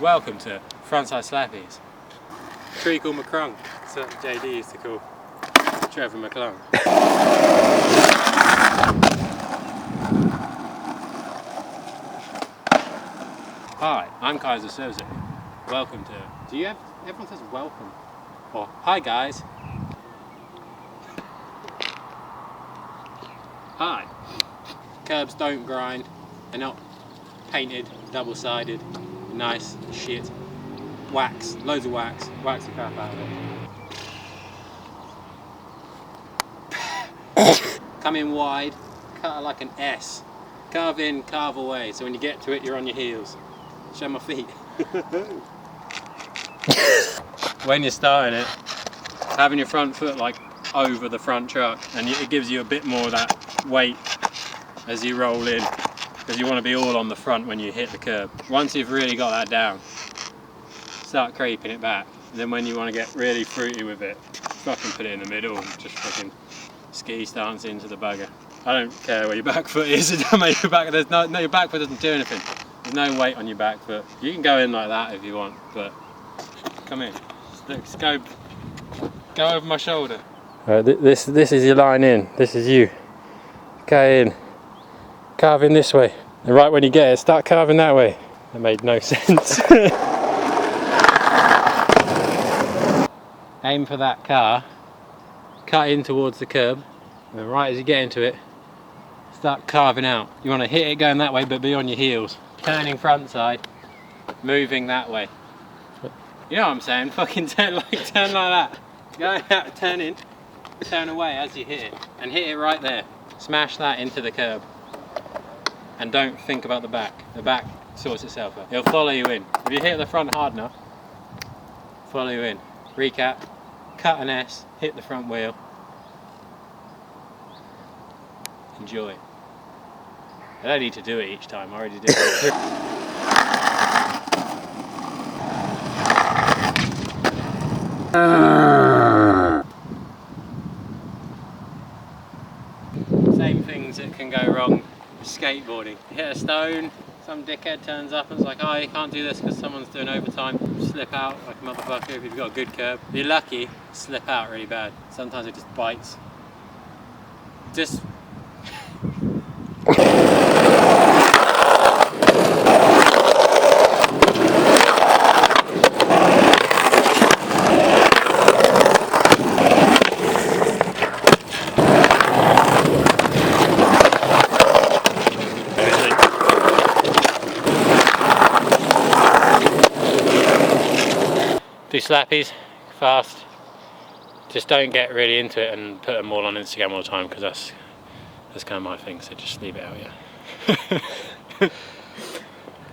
Welcome to frontside slappies. Treacle McCrunk, that's what JD used to call Trevor McClung. Hi, I'm Kaiser Soze. Welcome to. Everyone says welcome. Or hi guys. Hi. Curbs don't grind. They're not painted, double-sided, nice shit. Wax, loads of wax. Wax the crap out of it. Come in wide, cut like an S. Carve in, carve away. So when you get to it, you're on your heels. Show my feet. When you're starting it, having your front foot like over the front truck, and it gives you a bit more of that weight as you roll in, because you want to be all on the front when you hit the curb. Once you've really got that down, start creeping it back. And then when you want to get really fruity with it, fucking put it in the middle and just fucking ski stance into the bugger. I don't care where your back foot is. It doesn't make your back. There's no, your back foot doesn't do anything. There's no weight on your back foot. You can go in like that if you want, but come in. Let's go over my shoulder. This is your line in. This is you. Go in. Carve in this way. And right when you get it, start carving that way. That made no sense. Aim for that car. Cut in towards the curb. And right as you get into it, start carving out. You want to hit it going that way, but be on your heels. Turning front side, moving that way. You know what I'm saying? Fucking turn like that. Go out, turn in, turn away as you hit it, and hit it right there. Smash that into the curb, and don't think about the back. The back sorts itself out. It'll follow you in. If you hit the front hard enough, follow you in. Recap, cut an S, hit the front wheel. Enjoy. I don't need to do it each time. I already did it. Same things that can go wrong with skateboarding. You hit a stone, some dickhead turns up and is like, oh, you can't do this because someone's doing overtime. Slip out like a motherfucker if you've got a good curb. If you're lucky, slip out really bad. Sometimes it just bites. Just do slappies fast. Just don't get really into it and put them all on Instagram all the time, because that's kind of my thing, so just leave it out, yeah.